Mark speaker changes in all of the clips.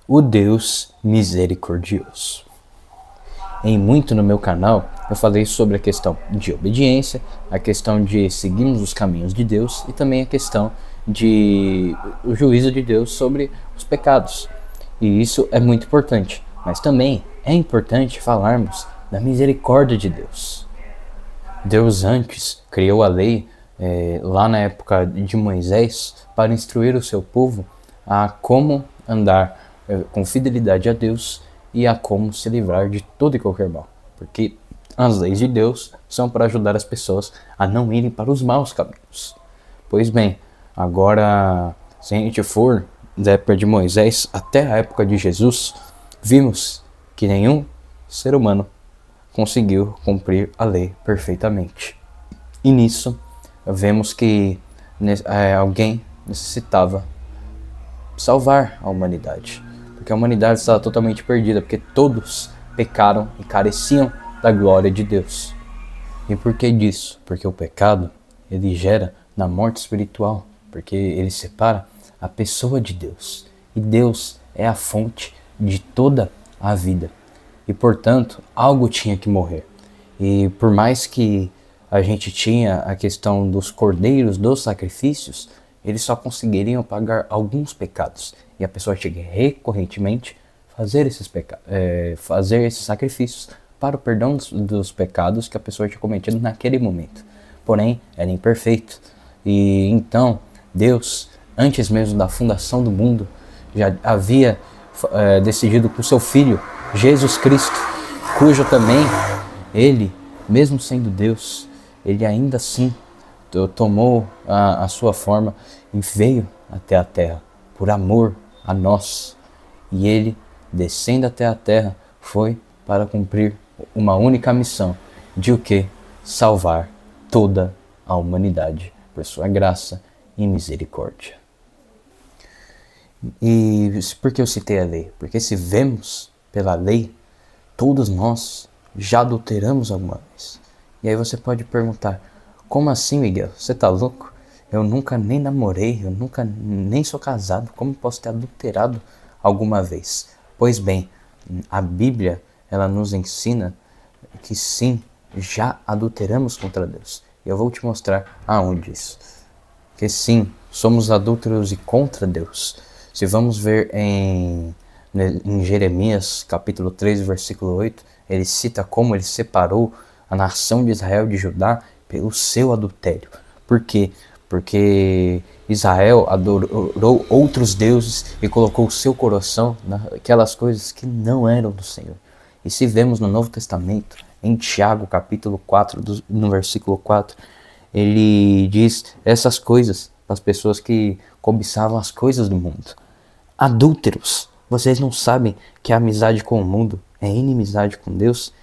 Speaker 1: o Deus misericordioso. Em muito no meu canal, eu falei sobre a questão de obediência, a questão de seguirmos os caminhos de Deus e também a questão de o juízo de Deus sobre os pecados. E isso é muito importante, mas também é importante falarmos da misericórdia de Deus. Deus antes criou a lei lá na época de Moisés para instruir o seu povo a como andar com fidelidade a Deus e a como se livrar de todo e qualquer mal. Porque as leis de Deus são para ajudar as pessoas a não irem para os maus caminhos. Pois bem, agora se a gente for da época de Moisés até a época de Jesus, vimos que nenhum ser humano conseguiu cumprir a lei perfeitamente. E nisso, vemos que alguém necessitava salvar a humanidade. Porque a humanidade estava totalmente perdida, porque todos pecaram e careciam da glória de Deus. E por que disso? Porque o pecado, ele gera na morte espiritual, porque ele separa a pessoa de Deus. E Deus é a fonte de toda a vida. E, portanto, algo tinha que morrer. E por mais que a gente tinha a questão dos cordeiros, dos sacrifícios, eles só conseguiriam pagar alguns pecados. E a pessoa tinha que recorrentemente fazer esses sacrifícios para o perdão dos pecados que a pessoa tinha cometido naquele momento. Porém, era imperfeito. E então, Deus, antes mesmo da fundação do mundo, já havia decidido que o seu Filho, Jesus Cristo, cujo também ele, mesmo sendo Deus, ele ainda assim tomou a sua forma e veio até a terra por amor a nós. E ele, descendo até a terra, foi para cumprir uma única missão, de o que? Salvar toda a humanidade por sua graça e misericórdia. E por que eu citei a lei? Porque se vemos pela lei, todos nós já adulteramos alguma vez. E aí você pode perguntar, como assim, Miguel? Você tá louco? Eu nunca nem namorei, eu nunca nem sou casado, como posso ter adulterado alguma vez? Pois bem, a Bíblia, ela nos ensina que sim, já adulteramos contra Deus. E eu vou te mostrar aonde isso. Que sim, somos adúlteros e contra Deus. Se vamos ver em Jeremias, capítulo 3, versículo 8, ele cita como ele separou a nação de Israel de Judá pelo seu adultério. Por quê? Porque Israel adorou outros deuses e colocou o seu coração naquelas coisas que não eram do Senhor. E se vemos no Novo Testamento, em Tiago, capítulo 4, no versículo 4, ele diz essas coisas para as pessoas que cobiçavam as coisas do mundo. Adúlteros, vocês não sabem que a amizade com o mundo é inimizade com Deus?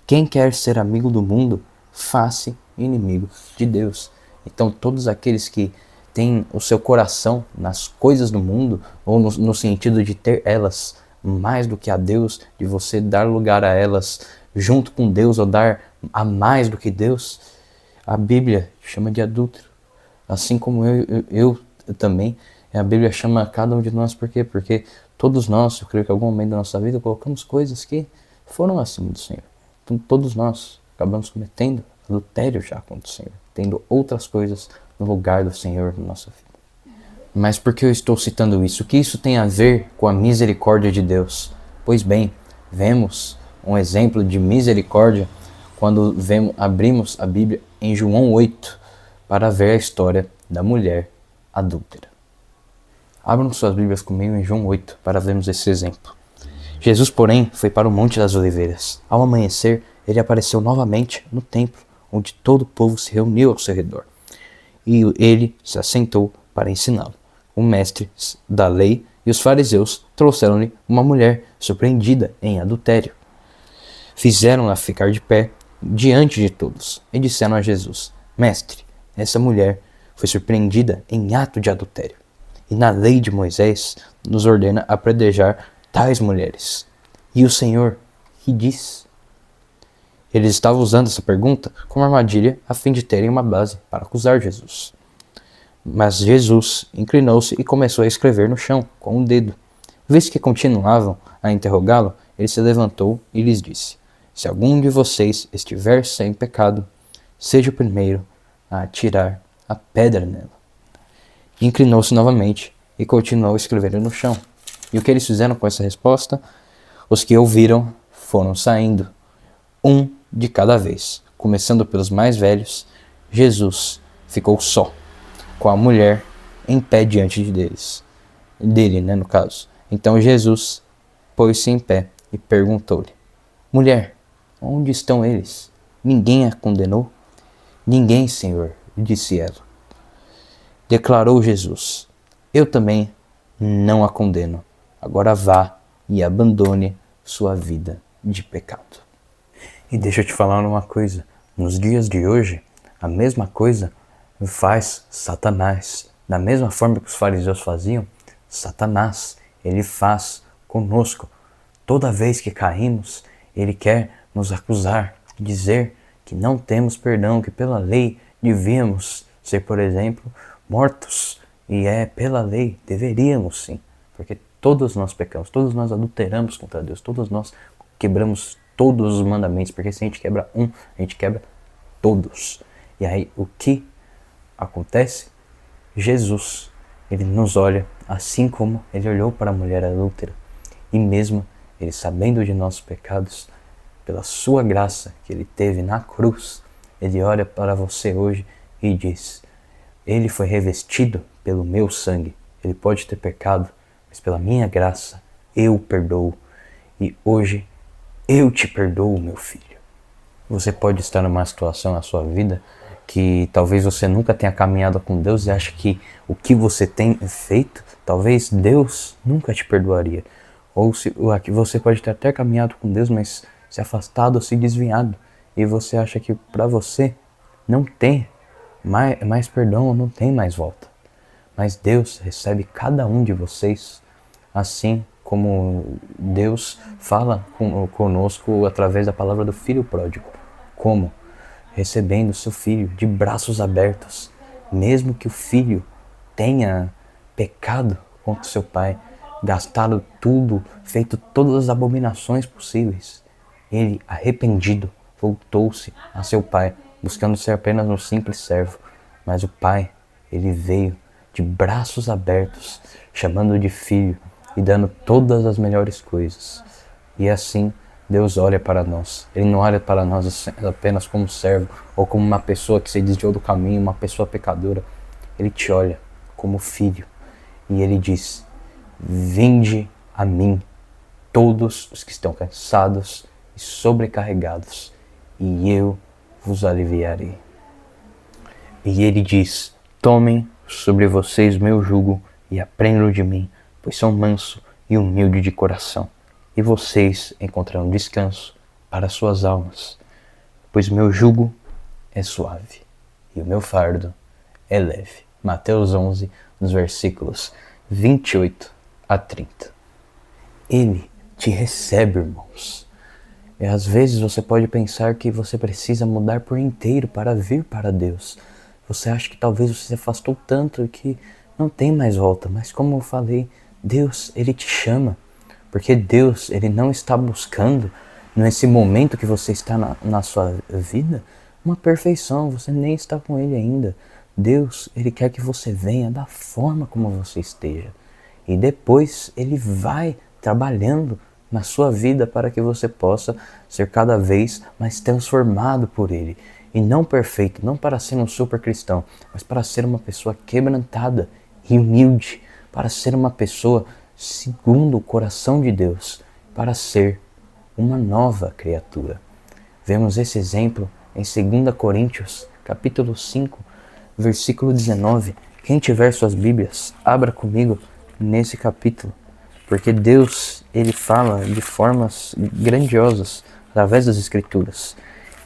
Speaker 1: Quem quer ser amigo do mundo, faça inimigo de Deus. Então todos aqueles que têm o seu coração nas coisas do mundo, ou no sentido de ter elas mais do que a Deus, de você dar lugar a elas junto com Deus, ou dar a mais do que Deus, a Bíblia chama de adúltero. Assim como eu também, a Bíblia chama cada um de nós, por quê? Porque todos nós, eu creio que em algum momento da nossa vida, colocamos coisas que foram acima do Senhor. Então todos nós acabamos cometendo adultério já contra o Senhor, tendo outras coisas no lugar do Senhor na nossa vida. Mas por que eu estou citando isso? O que isso tem a ver com a misericórdia de Deus? Pois bem, vemos um exemplo de misericórdia quando abrimos a Bíblia em João 8 para ver a história da mulher adúltera. Abram suas Bíblias comigo em João 8 para vermos esse exemplo. Jesus, porém, foi para o Monte das Oliveiras. Ao amanhecer, ele apareceu novamente no templo, onde todo o povo se reuniu ao seu redor. E ele se assentou para ensiná-lo. O mestre da lei e os fariseus trouxeram-lhe uma mulher surpreendida em adultério. Fizeram-na ficar de pé diante de todos e disseram a Jesus: Mestre, essa mulher foi surpreendida em ato de adultério. E na lei de Moisés nos ordena apedrejar tais mulheres. E o Senhor, que diz? Eles estavam usando essa pergunta como armadilha a fim de terem uma base para acusar Jesus. Mas Jesus inclinou-se e começou a escrever no chão com o dedo. Visto que continuavam a interrogá-lo, ele se levantou e lhes disse: Se algum de vocês estiver sem pecado, seja o primeiro a atirar a pedra nela. Inclinou-se novamente e continuou a escrever no chão. E o que eles fizeram com essa resposta? Os que ouviram foram saindo, um de cada vez. Começando pelos mais velhos, Jesus ficou só, com a mulher em pé diante dele, no caso. Então Jesus pôs-se em pé e perguntou-lhe: Mulher, onde estão eles? Ninguém a condenou? Ninguém, Senhor, disse ela. Declarou Jesus: Eu também não a condeno. Agora vá e abandone sua vida de pecado. E deixa eu te falar uma coisa. Nos dias de hoje, a mesma coisa faz Satanás. Da mesma forma que os fariseus faziam, Satanás, ele faz conosco. Toda vez que caímos, ele quer nos acusar, dizer que não temos perdão, que pela lei devíamos ser, por exemplo, mortos. E pela lei, deveríamos sim, porque todos nós pecamos, todos nós adulteramos contra Deus, todos nós quebramos todos os mandamentos, porque se a gente quebra um, a gente quebra todos. E aí, o que acontece? Jesus, ele nos olha assim como ele olhou para a mulher adúltera. E mesmo ele sabendo de nossos pecados, pela sua graça que ele teve na cruz, ele olha para você hoje e diz: Ele foi revestido pelo meu sangue. Ele pode ter pecado, mas pela minha graça eu o perdoo. E hoje eu te perdoo, meu filho. Você pode estar numa situação na sua vida que talvez você nunca tenha caminhado com Deus e acha que o que você tem feito, talvez Deus nunca te perdoaria. Ou você pode ter até caminhado com Deus, mas se afastado ou se desviado. E você acha que para você não tem mais perdão, não tem mais volta. Mas Deus recebe cada um de vocês assim como Deus fala conosco através da palavra do Filho Pródigo. Como? Recebendo seu filho de braços abertos, mesmo que o filho tenha pecado contra seu pai, gastado tudo, feito todas as abominações possíveis. Ele, arrependido, voltou-se a seu pai, buscando ser apenas um simples servo. Mas o pai, ele veio de braços abertos, chamando de filho e dando todas as melhores coisas. E assim, Deus olha para nós. Ele não olha para nós apenas como servo ou como uma pessoa que se desviou do caminho, uma pessoa pecadora. Ele te olha como filho e ele diz: Vinde a mim, todos os que estão cansados e sobrecarregados, e eu vos aliviarei. E ele diz: Tomem sobre vocês meu jugo e aprendam de mim, pois sou manso e humilde de coração. E vocês encontrarão descanso para suas almas, pois meu jugo é suave e o meu fardo é leve. Mateus 11, nos versículos 28 a 30. Ele te recebe, irmãos. E às vezes você pode pensar que você precisa mudar por inteiro para vir para Deus. Você acha que talvez você se afastou tanto que não tem mais volta, mas como eu falei, Deus, ele te chama. Porque Deus, ele não está buscando, nesse momento que você está na sua vida, uma perfeição. Você nem está com ele ainda. Deus, ele quer que você venha da forma como você esteja. E depois ele vai trabalhando na sua vida para que você possa ser cada vez mais transformado por ele. E não perfeito, não para ser um super cristão, mas para ser uma pessoa quebrantada e humilde, para ser uma pessoa segundo o coração de Deus, para ser uma nova criatura. Vemos esse exemplo em 2 Coríntios, capítulo 5, versículo 19. Quem tiver suas Bíblias, abra comigo nesse capítulo, porque Deus, ele fala de formas grandiosas através das Escrituras.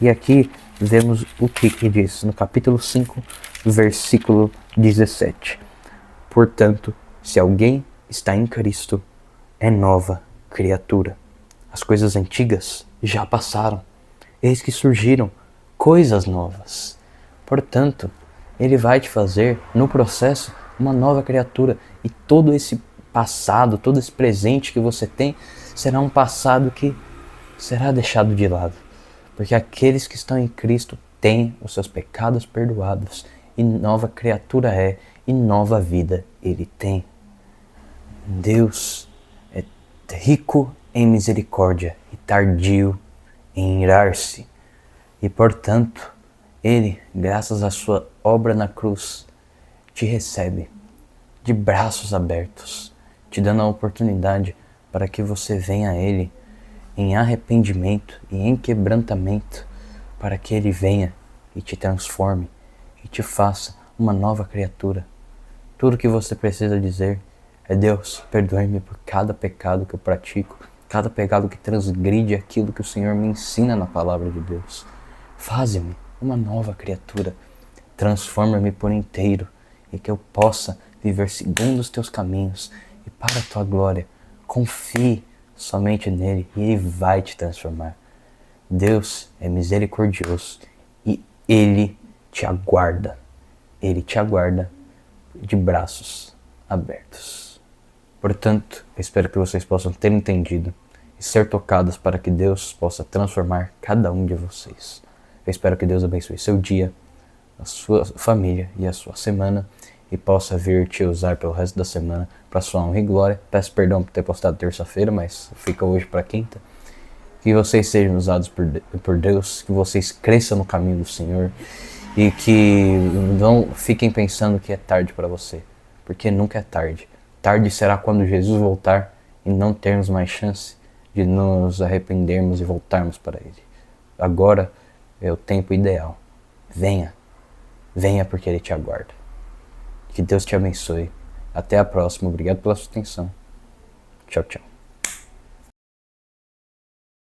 Speaker 1: E aqui vemos o que diz no capítulo 5, versículo 17. Portanto, se alguém está em Cristo, é nova criatura. As coisas antigas já passaram, eis que surgiram coisas novas. Portanto, ele vai te fazer, no processo, uma nova criatura. E todo esse passado, todo esse presente que você tem, será um passado que será deixado de lado. Porque aqueles que estão em Cristo têm os seus pecados perdoados, e nova criatura é, e nova vida ele tem. Deus é rico em misericórdia e tardio em irar-se. E portanto, Ele, graças à sua obra na cruz, te recebe de braços abertos, te dando a oportunidade para que você venha a Ele em arrependimento e em quebrantamento, para que Ele venha e te transforme e te faça uma nova criatura. Tudo que você precisa dizer é: Deus, perdoe-me por cada pecado que eu pratico, cada pecado que transgride aquilo que o Senhor me ensina na palavra de Deus. Faze-me uma nova criatura, transforma-me por inteiro e que eu possa viver segundo os teus caminhos e para a tua glória. Confie somente nele e ele vai te transformar. Deus é misericordioso e ele te aguarda. Ele te aguarda de braços abertos. Portanto, eu espero que vocês possam ter entendido e ser tocados para que Deus possa transformar cada um de vocês. Eu espero que Deus abençoe seu dia, a sua família e a sua semana e possa vir te usar pelo resto da semana para sua honra e glória. Peço perdão por ter postado terça-feira, mas fica hoje para quinta. Que vocês sejam usados por Deus, que vocês cresçam no caminho do Senhor e que não fiquem pensando que é tarde para você, porque nunca é tarde. Tarde será quando Jesus voltar e não termos mais chance de nos arrependermos e voltarmos para Ele. Agora é o tempo ideal. Venha, venha porque Ele te aguarda. Que Deus te abençoe. Até a próxima. Obrigado pela sua atenção. Tchau, tchau.